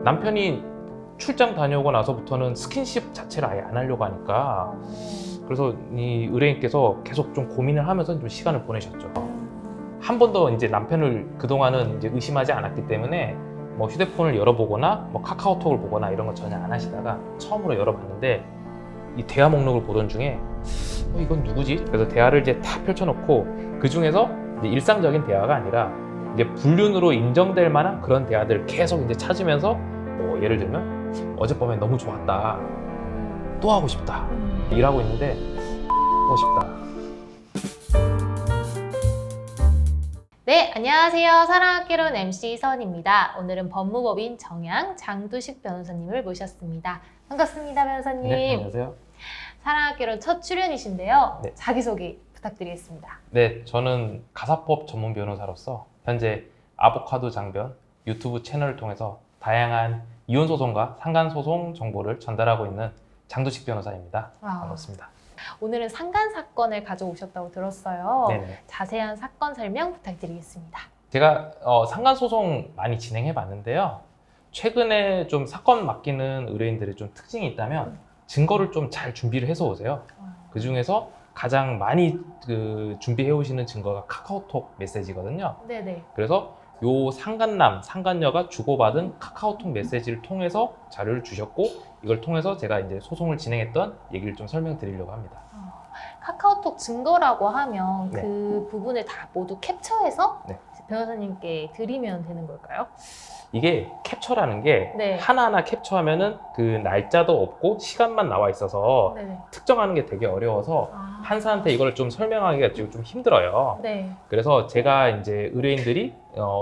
남편이 출장 다녀오고 나서부터는 스킨십 자체를 아예 안 하려고 하니까 그래서 이 의뢰인께서 계속 좀 고민을 하면서 좀 시간을 보내셨죠. 한 번도 이제 남편을 그동안은 이제 의심하지 않았기 때문에 뭐 휴대폰을 열어보거나 뭐 카카오톡을 보거나 이런 거 전혀 안 하시다가 처음으로 열어봤는데 이 대화 목록을 보던 중에 이건 누구지? 그래서 대화를 이제 다 펼쳐놓고 그 중에서 이제 일상적인 대화가 아니라 이제 불륜으로 인정될 만한 그런 대화들을 계속 이제 찾으면서 뭐 예를 들면 어젯밤에 너무 좋았다, 또 하고 싶다, 일하고 있는데 하고 싶다. 네, 안녕하세요. 사랑학개론 MC 선입니다. 오늘은 법무법인 정양 장두식 변호사님을 모셨습니다. 반갑습니다, 변호사님. 네, 안녕하세요. 사랑학개론 첫 출연이신데요. 네. 자기소개 부탁드리겠습니다. 네, 저는 가사법 전문 변호사로서 현재 아보카도 장변 유튜브 채널을 통해서 다양한 이혼 소송과 상간 소송 정보를 전달하고 있는 장두식 변호사입니다. 반갑습니다. 오늘은 상간 사건을 가져오셨다고 들었어요. 네네. 자세한 사건 설명 부탁드리겠습니다. 제가 상간 소송 많이 진행해 봤는데요. 최근에 좀 사건 맡기는 의뢰인들의 좀 특징이 있다면 증거를 좀 잘 준비를 해서 오세요. 그 중에서 가장 많이 준비해 오시는 증거가 카카오톡 메시지거든요. 네네. 그래서 요 상간남, 상간녀가 주고받은 카카오톡 메시지를 통해서 자료를 주셨고 이걸 통해서 제가 이제 소송을 진행했던 얘기를 좀 설명드리려고 합니다. 카카오톡 증거라고 하면 네. 그 부분을 다 모두 캡처해서 네. 변호사님께 드리면 되는 걸까요? 이게 캡처라는 게 네. 하나하나 캡처하면은 그 날짜도 없고 시간만 나와 있어서 네네. 특정하는 게 되게 어려워서 판사한테 이걸 좀 설명하기가 좀 힘들어요. 네. 그래서 제가 이제 의뢰인들이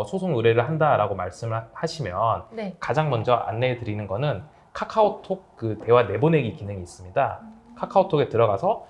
소송 의뢰를 한다라고 말씀을 하시면 네. 가장 먼저 안내해 드리는 거는 카카오톡 그 대화 내보내기 기능이 있습니다. 카카오톡에 들어가서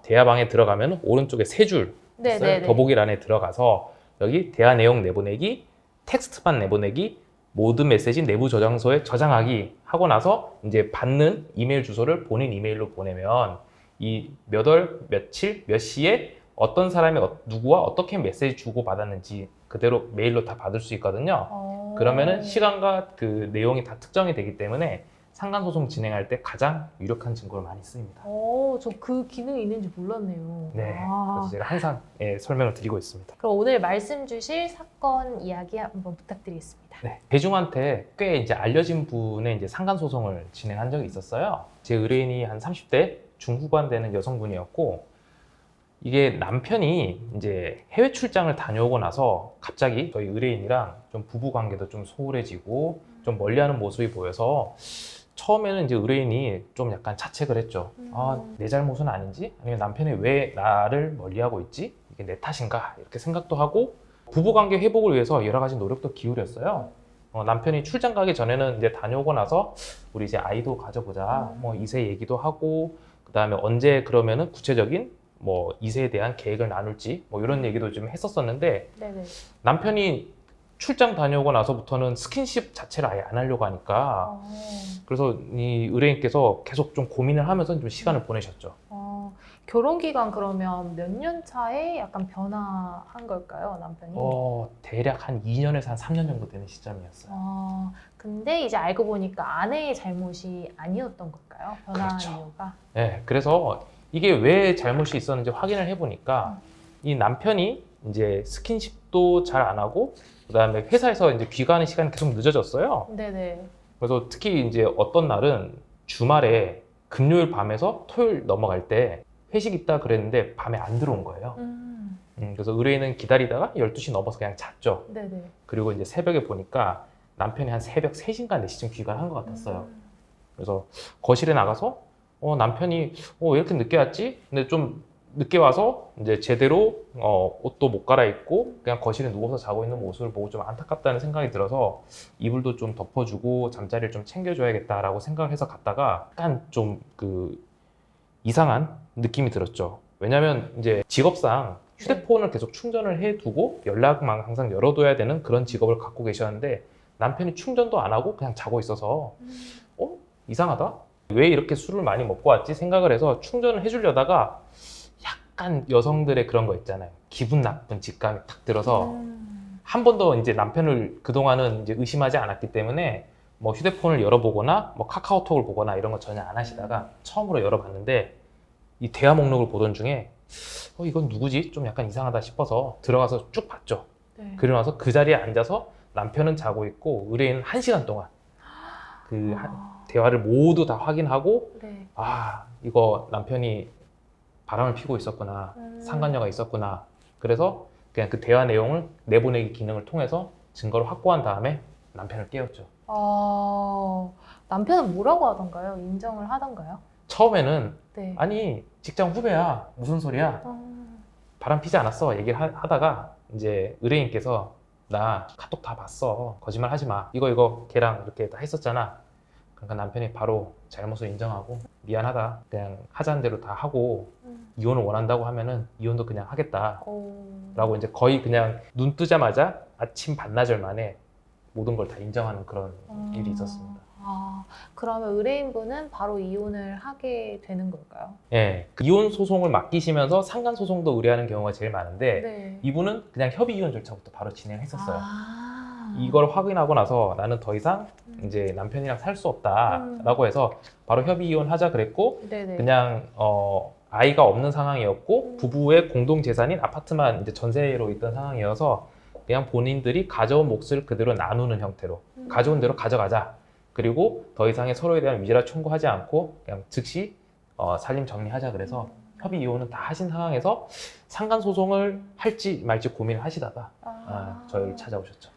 대화방에 들어가면 오른쪽에 세 줄 네네네. 더보기란에 들어가서 여기 대화 내용 내보내기, 텍스트판 내보내기, 모든 메시지 내부 저장소에 저장하기 하고 나서 이제 받는 이메일 주소를 본인 이메일로 보내면 이 몇 월, 며칠, 몇 시에 어떤 사람이 누구와 어떻게 메시지 주고 받았는지 그대로 메일로 다 받을 수 있거든요. 그러면은 시간과 그 내용이 다 특정이 되기 때문에 상간소송 진행할 때 가장 유력한 증거를 많이 씁니다. 저 그 기능이 있는지 몰랐네요. 네, 그래서 제가 항상 설명을 드리고 있습니다. 그럼 오늘 말씀 주실 사건 이야기 한번 부탁드리겠습니다. 네, 대중한테 꽤 이제 알려진 분의 이제 상간소송을 진행한 적이 있었어요. 제 의뢰인이 한 30대 중후반 되는 여성분이었고, 이게 남편이 이제 해외 출장을 다녀오고 나서 갑자기 저희 의뢰인이랑 좀 부부 관계도 좀 소홀해지고 좀 멀리하는 모습이 보여서 처음에는 이제 의뢰인이 좀 약간 자책을 했죠. 내 잘못은 아닌지? 아니면 남편이 왜 나를 멀리하고 있지? 이게 내 탓인가? 이렇게 생각도 하고 부부관계 회복을 위해서 여러 가지 노력도 기울였어요. 남편이 출장 가기 전에는 이제 다녀오고 나서 우리 이제 아이도 가져보자. 뭐 2세 얘기도 하고 그 다음에 언제 그러면은 구체적인 뭐 2세에 대한 계획을 나눌지 뭐 이런 얘기도 좀 했었었는데 네네. 남편이 출장 다녀오고 나서부터는 스킨십 자체를 아예 안 하려고 하니까 그래서 이 의뢰인께서 계속 좀 고민을 하면서 좀 시간을 보내셨죠. 결혼 기간 그러면 몇 년 차에 약간 변화한 걸까요, 남편이? 대략 한 2년에서 한 3년 정도 되는 시점이었어요. 근데 이제 알고 보니까 아내의 잘못이 아니었던 걸까요? 변화한 그렇죠. 이유가? 네, 그래서 이게 왜 잘못이 있었는지 확인을 해보니까 이 남편이 이제 스킨십도 잘 안 하고 그다음에 회사에서 이제 귀가하는 시간이 계속 늦어졌어요. 네네. 그래서 특히 이제 어떤 날은 주말에 금요일 밤에서 토요일 넘어갈 때 회식 있다 그랬는데 밤에 안 들어온 거예요. 그래서 의뢰인은 기다리다가 12시 넘어서 그냥 잤죠. 네네. 그리고 이제 새벽에 보니까 남편이 한 새벽 3시인가 4시쯤 귀가를 한 것 같았어요. 그래서 거실에 나가서 남편이 왜 이렇게 늦게 왔지? 근데 좀 늦게 와서 이제 제대로 옷도 못 갈아입고 그냥 거실에 누워서 자고 있는 모습을 보고 좀 안타깝다는 생각이 들어서 이불도 좀 덮어주고 잠자리를 좀 챙겨줘야겠다라고 생각을 해서 갔다가 약간 좀 이상한 느낌이 들었죠. 왜냐면 이제 직업상 휴대폰을 계속 충전을 해두고 연락만 항상 열어둬야 되는 그런 직업을 갖고 계셨는데 남편이 충전도 안 하고 그냥 자고 있어서 이상하다? 왜 이렇게 술을 많이 먹고 왔지? 생각을 해서 충전을 해주려다가 약간 여성들의 그런 거 있잖아요. 기분 나쁜 직감이 탁 들어서 한 번도 이제 남편을 그동안은 이제 의심하지 않았기 때문에 뭐 휴대폰을 열어보거나 뭐 카카오톡을 보거나 이런 거 전혀 안 하시다가 처음으로 열어봤는데 이 대화 목록을 보던 중에 이건 누구지? 좀 약간 이상하다 싶어서 들어가서 쭉 봤죠. 네. 그러고 나서 그 자리에 앉아서 남편은 자고 있고 의뢰인은 1시간 동안 그 대화를 모두 다 확인하고 네. 이거 남편이 바람을 피고 있었구나. 상간녀가 있었구나. 그래서 그냥 그 대화 내용을 내보내기 기능을 통해서 증거를 확보한 다음에 남편을 깨웠죠. 남편은 뭐라고 하던가요? 인정을 하던가요? 처음에는 네. 아니 직장 후배야 무슨 소리야 바람 피지 않았어 얘기를 하다가 이제 의뢰인께서 나 카톡 다 봤어 거짓말 하지 마 이거 걔랑 이렇게 다 했었잖아. 그러니까 남편이 바로 잘못을 인정하고 미안하다 그냥 하자는 대로 다 하고 이혼을 원한다고 하면은 이혼도 그냥 하겠다 라고 이제 거의 그냥 눈 뜨자마자 아침 반나절 만에 모든 걸 다 인정하는 그런 일이 있었습니다. 그러면 의뢰인분은 바로 이혼을 하게 되는 걸까요? 예, 그 이혼 소송을 맡기시면서 상간 소송도 의뢰하는 경우가 제일 많은데 네. 이분은 그냥 협의 이혼 절차부터 바로 진행했었어요. 이걸 확인하고 나서 나는 더 이상 이제 남편이랑 살 수 없다라고 해서 바로 협의 이혼하자 그랬고 네네. 그냥 아이가 없는 상황이었고 부부의 공동 재산인 아파트만 이제 전세로 있던 상황이어서 그냥 본인들이 가져온 몫을 그대로 나누는 형태로 가져온 대로 가져가자. 그리고 더 이상의 서로에 대한 위자료 청구하지 않고 그냥 즉시 살림 정리하자 그래서 협의 이혼은 다 하신 상황에서 상간 소송을 할지 말지 고민을 하시다가 저희 찾아오셨죠.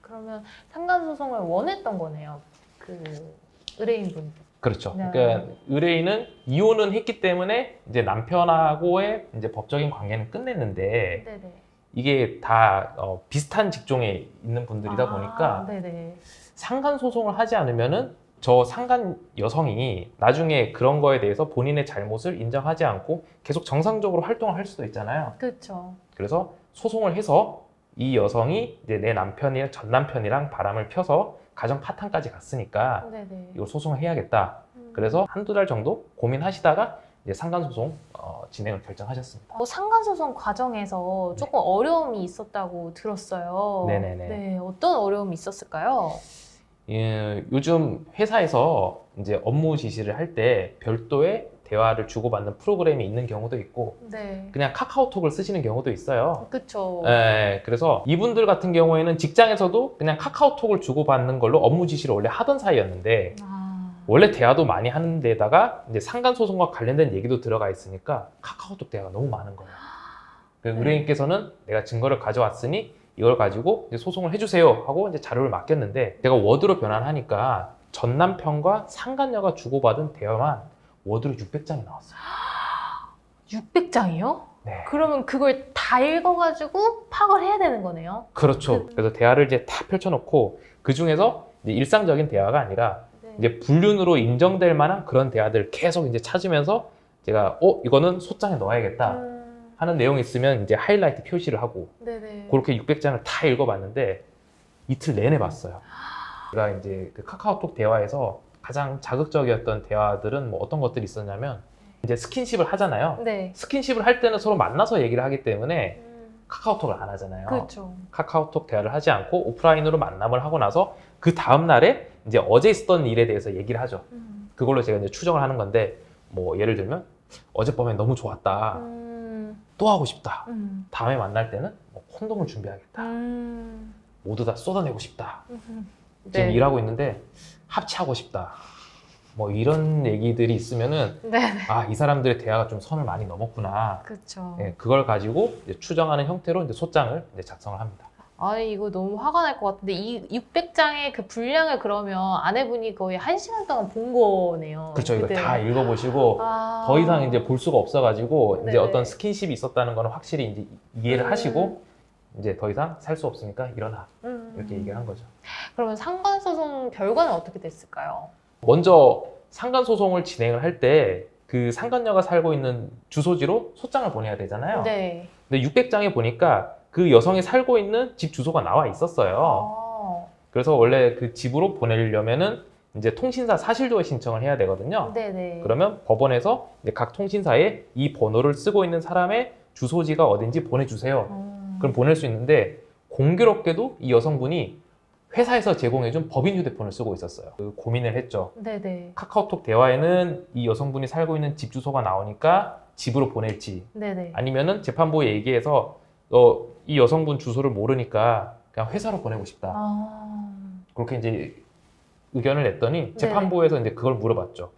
그러면 상간 소송을 원했던 거네요. 그 의뢰인분. 그렇죠. 네. 그러니까 의뢰인은 이혼은 했기 때문에 이제 남편하고의 이제 법적인 관계는 끝냈는데 네네. 이게 다 비슷한 직종에 있는 분들이다 보니까 네네. 상간 소송을 하지 않으면은 저 상간 여성이 나중에 그런 거에 대해서 본인의 잘못을 인정하지 않고 계속 정상적으로 활동을 할 수도 있잖아요. 그렇죠. 그래서 소송을 해서 이 여성이 이제 내 남편이랑 전 남편이랑 바람을 펴서 가정 파탄까지 갔으니까 네네. 이걸 소송을 해야겠다. 그래서 한두 달 정도 고민하시다가 이제 상간 소송 진행을 결정하셨습니다. 상간 소송 과정에서 조금 어려움이 있었다고 들었어요. 네네네. 네, 어떤 어려움이 있었을까요? 요즘 회사에서 이제 업무 지시를 할 때 별도의 대화를 주고받는 프로그램이 있는 경우도 있고 네. 그냥 카카오톡을 쓰시는 경우도 있어요. 그렇죠. 그래서 이분들 같은 경우에는 직장에서도 그냥 카카오톡을 주고받는 걸로 업무 지시를 원래 하던 사이였는데 원래 대화도 많이 하는 데다가 이제 상간 소송과 관련된 얘기도 들어가 있으니까 카카오톡 대화가 너무 많은 거예요. 그래서 의뢰인께서는 내가 증거를 가져왔으니 이걸 가지고 이제 소송을 해주세요 하고 이제 자료를 맡겼는데 제가 워드로 변환하니까 전 남편과 상간녀가 주고받은 대화만 워드로 600장이 나왔어요. 600장이요? 네. 그러면 그걸 다 읽어가지고 파악을 해야 되는 거네요. 그렇죠. 그래서 대화를 이제 다 펼쳐놓고 그 중에서 이제 일상적인 대화가 아니라 이제 불륜으로 인정될 만한 그런 대화들 계속 이제 찾으면서 제가 이거는 소장에 넣어야겠다 하는 내용이 있으면 이제 하이라이트 표시를 하고 네네. 그렇게 600장을 다 읽어봤는데 이틀 내내 봤어요. 제가 이제 그 카카오톡 대화에서 가장 자극적이었던 대화들은 뭐 어떤 것들이 있었냐면 이제 스킨십을 하잖아요. 네. 스킨십을 할 때는 서로 만나서 얘기를 하기 때문에 카카오톡을 안 하잖아요. 그렇죠. 카카오톡 대화를 하지 않고 오프라인으로 만남을 하고 나서 그 다음 날에 이제 어제 있었던 일에 대해서 얘기를 하죠. 그걸로 제가 이제 추정을 하는 건데 뭐 예를 들면 어젯밤에 너무 좋았다. 또 하고 싶다. 다음에 만날 때는 뭐 콘돔을 준비하겠다. 모두 다 쏟아내고 싶다. 지금 네. 일하고 있는데 합치하고 싶다. 뭐 이런 얘기들이 있으면은 네. 이 사람들의 대화가 좀 선을 많이 넘었구나. 그렇죠. 그걸 가지고 이제 추정하는 형태로 이제 소장을 이제 작성을 합니다. 아니 이거 너무 화가 날 것 같은데 이 600장의 그 분량을 그러면 아내분이 거의 1시간 동안 본 거네요. 그렇죠. 이거 그때. 다 읽어보시고 더 이상 이제 볼 수가 없어가지고 이제 네네. 어떤 스킨십이 있었다는 거는 확실히 이제 이해를 하시고 이제 더 이상 살 수 없으니까 일어나 이렇게 얘기를 한 거죠. 그러면 상관소송 결과는 어떻게 됐을까요? 먼저 상간 소송을 진행을 할 때 그 상간녀가 살고 있는 주소지로 소장을 보내야 되잖아요. 네. 근데 600장에 보니까 그 여성이 살고 있는 집 주소가 나와 있었어요. 그래서 원래 그 집으로 보내려면은 이제 통신사 사실조회 신청을 해야 되거든요. 네네. 그러면 법원에서 이제 각 통신사에 이 번호를 쓰고 있는 사람의 주소지가 어딘지 보내주세요. 그럼 보낼 수 있는데 공교롭게도 이 여성분이 회사에서 제공해준 법인 휴대폰을 쓰고 있었어요. 그 고민을 했죠. 네네. 카카오톡 대화에는 이 여성분이 살고 있는 집 주소가 나오니까 집으로 보낼지, 네네. 아니면은 재판부에 얘기해서 이 여성분 주소를 모르니까 그냥 회사로 보내고 싶다. 아. 그렇게 이제 의견을 냈더니 재판부에서 이제 그걸 물어봤죠.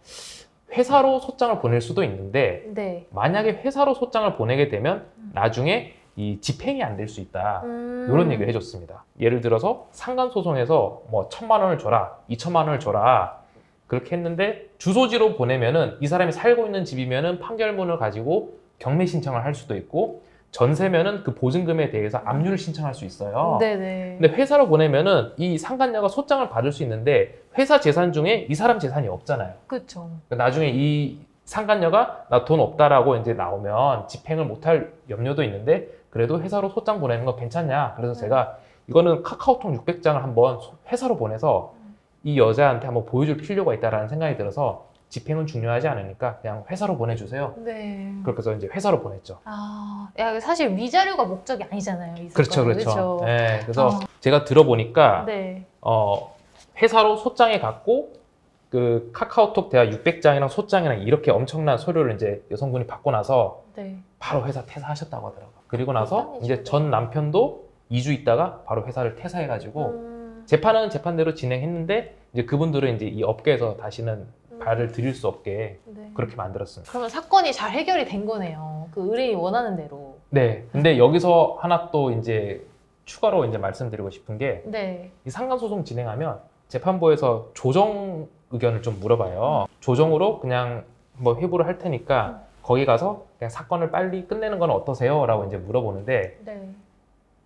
회사로 소장을 보낼 수도 있는데 네. 만약에 회사로 소장을 보내게 되면 나중에 이 집행이 안 될 수 있다. 이런 얘기를 해줬습니다. 예를 들어서 상간소송에서 뭐 1,000만 원을 줘라, 2,000만 원을 줘라 그렇게 했는데 주소지로 보내면은 이 사람이 살고 있는 집이면은 판결문을 가지고 경매 신청을 할 수도 있고 전세면은 그 보증금에 대해서 압류를 신청할 수 있어요. 네네. 근데 회사로 보내면은 이 상간녀가 소장을 받을 수 있는데 회사 재산 중에 이 사람 재산이 없잖아요. 그렇죠. 나중에 이 상간녀가 나 돈 없다라고 이제 나오면 집행을 못할 염려도 있는데 그래도 회사로 소장 보내는 거 괜찮냐? 그래서 제가 이거는 카카오톡 600장을 한번 회사로 보내서 이 여자한테 한번 보여줄 필요가 있다라는 생각이 들어서 집행은 중요하지 않으니까 그냥 회사로 보내주세요. 네. 그렇게 해서 이제 회사로 보냈죠. 아, 야, 사실 위자료가 목적이 아니잖아요. 이 그렇죠, 사건은. 그렇죠. 그렇죠? 네, 그래서 제가 들어보니까 네. 회사로 소장해 갖고 그 카카오톡 대화 600장이랑 소장이랑 이렇게 엄청난 서류를 이제 여성분이 받고 나서 네. 바로 회사 퇴사하셨다고 하더라고요. 그리고 나서 대단하시네. 이제 전 남편도 2주 있다가 바로 회사를 퇴사해가지고 재판은 재판대로 진행했는데 이제 그분들은 이제 이 업계에서 다시는 발을 들일 수 없게 네. 그렇게 만들었습니다. 그러면 사건이 잘 해결이 된 거네요. 그 의뢰인이 원하는 대로. 네. 근데 여기서 하나 또 이제 추가로 이제 말씀드리고 싶은 게 네. 이 상간소송 진행하면 재판부에서 조정 의견을 좀 물어봐요. 조정으로 그냥 뭐 회부를 할 테니까 거기 가서 그냥 사건을 빨리 끝내는 건 어떠세요? 라고 이제 물어보는데 네.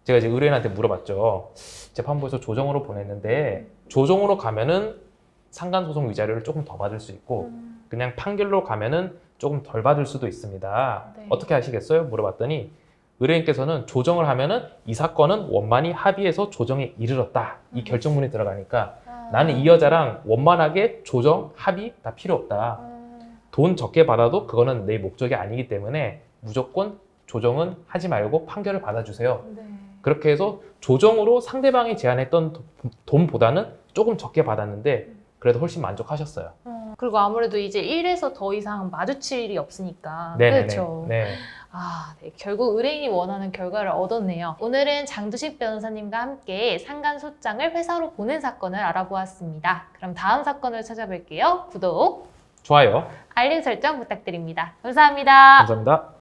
제가 이제 의뢰인한테 물어봤죠. 재판부에서 조정으로 보냈는데 조정으로 가면은 상간소송 위자료를 조금 더 받을 수 있고 그냥 판결로 가면은 조금 덜 받을 수도 있습니다. 네. 어떻게 하시겠어요? 물어봤더니 의뢰인께서는 조정을 하면은 이 사건은 원만히 합의해서 조정에 이르렀다. 이 결정문이 들어가니까 나는 이 여자랑 원만하게 조정, 합의 다 필요 없다. 돈 적게 받아도 그거는 내 목적이 아니기 때문에 무조건 조정은 하지 말고 판결을 받아주세요. 네. 그렇게 해서 조정으로 상대방이 제안했던 돈보다는 조금 적게 받았는데 그래도 훨씬 만족하셨어요. 그리고 아무래도 이제 1에서 더 이상 마주칠 일이 없으니까. 네네네. 그렇죠. 네. 아, 네. 결국 의뢰인이 원하는 결과를 얻었네요. 오늘은 장두식 변호사님과 함께 상간소장을 회사로 보낸 사건을 알아보았습니다. 그럼 다음 사건을 찾아뵐게요. 구독, 좋아요. 알림 설정 부탁드립니다. 감사합니다. 감사합니다.